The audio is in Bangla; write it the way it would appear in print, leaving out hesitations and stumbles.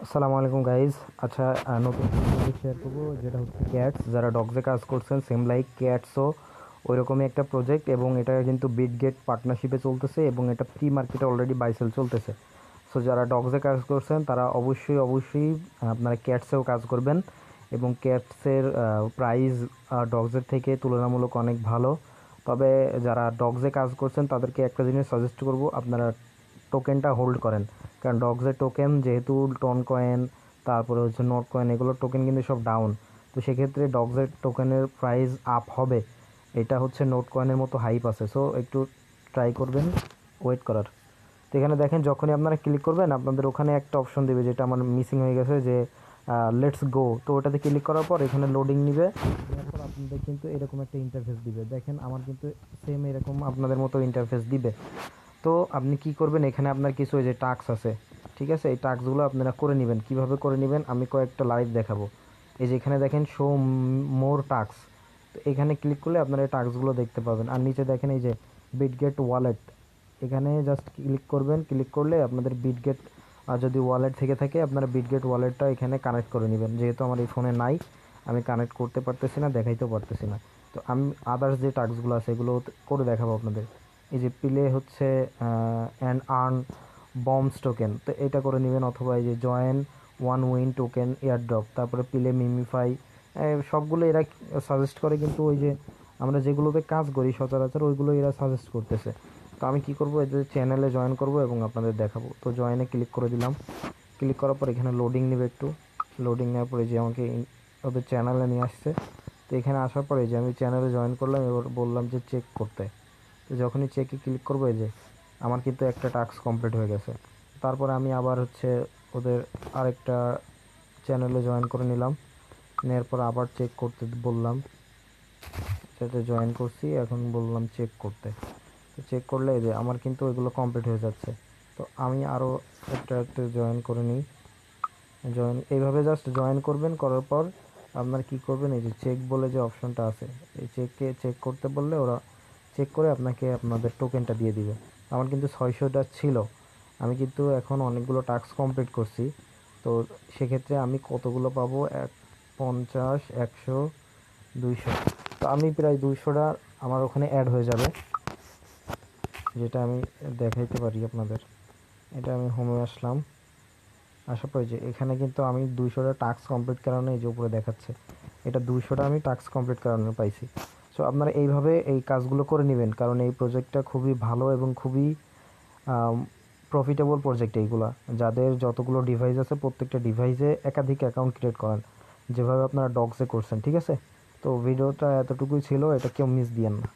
আসসালামু আলাইকুম গাইজ। আচ্ছা, নতুন প্রজেক্ট শেয়ার করবো যেটা হচ্ছে ক্যাটস। যারা ডগসে কাজ করছেন সেম লাইক ক্যাটসও ওইরকমই একটা প্রজেক্ট, এবং এটা কিন্তু বিটগেট পার্টনারশিপে চলতেছে এবং এটা প্রি মার্কেটে অলরেডি বাইসেল চলতেছে। সো যারা ডগসে কাজ করছেন তারা অবশ্যই আপনারা ক্যাটসেও কাজ করবেন, এবং ক্যাটসের প্রাইস ডগসের থেকে তুলনামূলক অনেক ভালো। তবে যারা ডগসে কাজ করছেন তাদেরকে একটা জিনিস সাজেস্ট করব, আপনারা টোকেনটা হোল্ড করেন। কারণ ডগসের টোকেন যেহেতু টন কয়েন, তারপরে হচ্ছে নোট কয়েন, এগুলোর টোকেন কিন্তু সব ডাউন। তো সেক্ষেত্রে ডগসের টোকেনের প্রাইস আপ হবে, এটা হচ্ছে নোট কয়েনের মতো হাইপ আছে। সো একটু ট্রাই করবেন ওয়েট করার। তো এখানে দেখেন, যখনই আপনারা ক্লিক করবেন আপনাদের ওখানে একটা অপশন দেবে, যেটা আমার মিসিং হয়ে গেছে, যে লেটস গো। তো ওটাতে ক্লিক করার পর এখানে লোডিং নিবে, তারপর আপনাদের কিন্তু এরকম একটা ইন্টারফেস দিবে। দেখেন আমার কিন্তু সেম এরকম আপনাদের মতো ইন্টারফেস দিবে। তো আপনি কি করবেন, এখানে আপনার কিছু এই যে টাস্ক আছে, ঠিক আছে, এই টাস্কগুলো আপনারা করে নেবেন। কিভাবে করে নেবেন আমি কয়েকটা লাইভ দেখাবো। এই যে এখানে দেখেন শো মোর টাস্ক, তো এখানে ক্লিক করলে আপনারা এই টাস্কগুলো দেখতে পাবেন। আর নিচে দেখেন এই যে বিটগেট ওয়ালেট, এখানে জাস্ট ক্লিক করবেন। ক্লিক করলে আপনাদের বিটগেট যদি ওয়ালেট থেকে থাকে আপনারা বিটগেট ওয়ালেটটা এখানে কানেক্ট করে নেবেন। যেহেতু আমার এই ফোনে নাই, আমি কানেক্ট করতে পারতেছি না, দেখাইতেও পারতেছি না। তো আমি আদার্স যে টাস্কগুলো আছে এগুলো করে দেখাবো আপনাদের। এই যে প্লে হচ্ছে অ্যান্ড আর্ন বম্বস টোকেন, তো এটা করে নেবেন। অথবা এই যে join one win token airdrop, তারপরে প্লে মিমিফাই, সবগুলো এরা সাজেস্ট করে। কিন্তু ওই যে আমরা যেগুলোতে কাজ করি সচরাচর ওইগুলো এরা সাজেস্ট করতেছে। তো আমি কি করব, এদের চ্যানেলে জয়েন করব এবং আপনাদের দেখাবো। তো জয়েনে ক্লিক করে দিলাম। ক্লিক করার পর এখানে লোডিং নেবে একটু। লোডিং নেওয়ার পরে যে আমাকে ওদের চ্যানেলে নিয়ে আসছে। তো এখানে আসার পরে যে আমি চ্যানেলে জয়েন করলাম, এবার বললাম যে চেক করতে। তো যখনই চেকে ক্লিক করবো, এই যে আমার কিন্তু একটা টাস্ক কমপ্লিট হয়ে গেছে। তারপরে আমি আবার হচ্ছে ওদের আরেকটা চ্যানেলে জয়েন করে নিলাম। নেওয়ার পর আবার চেক করতে বললাম, সেটা জয়েন করছি, এখন বললাম চেক করতে। তো চেক করলে এই যে আমার কিন্তু এগুলো কমপ্লিট হয়ে যাচ্ছে। তো আমি আরও একটা জয়েন করে নিই। এইভাবে জাস্ট জয়েন করবেন। করার পর আপনার কি করবেন, এই যে চেক বলে যে অপশনটা আছে, এই চেক করতে বললে ওরা চেক করে আপনাকে আপনাদের টোকেনটা দিয়ে দিবে। আমার কিন্তু 600টা ছিল, আমি কিন্তু এখন অনেকগুলো টাস্ক কমপ্লিট করছি। তো সেক্ষেত্রে আমি কতগুলো পাবো, 50, 100, 200। তো আমি প্রায় 200টা আমার ওখানে অ্যাড হয়ে যাবে, যেটা আমি দেখাইতে পারি আপনাদের। এটা আমি হোমে আসলাম, আসার পরে যে এখানে কিন্তু আমি 200টা টাস্ক কমপ্লিট করানো, এই যে উপরে দেখাচ্ছে এটা 200টা আমি টাস্ক কমপ্লিট করানো পাইছি। সো আপনারা এইভাবে এই কাজগুলো করে নেবেন, কারণ এই প্রজেক্টটা খুবই ভালো এবং খুবই প্রফিটেবল প্রজেক্ট এইগুলা। যাদের যতগুলো ডিভাইস আছে প্রত্যেকটা ডিভাইসে একাধিক অ্যাকাউন্ট ক্রিয়েট করেন, যেভাবে আপনারা ডগসে করছেন, ঠিক আছে। তো ভিডিওটা এতটুকুই ছিল, এটা কেউ মিস দিয়েন না।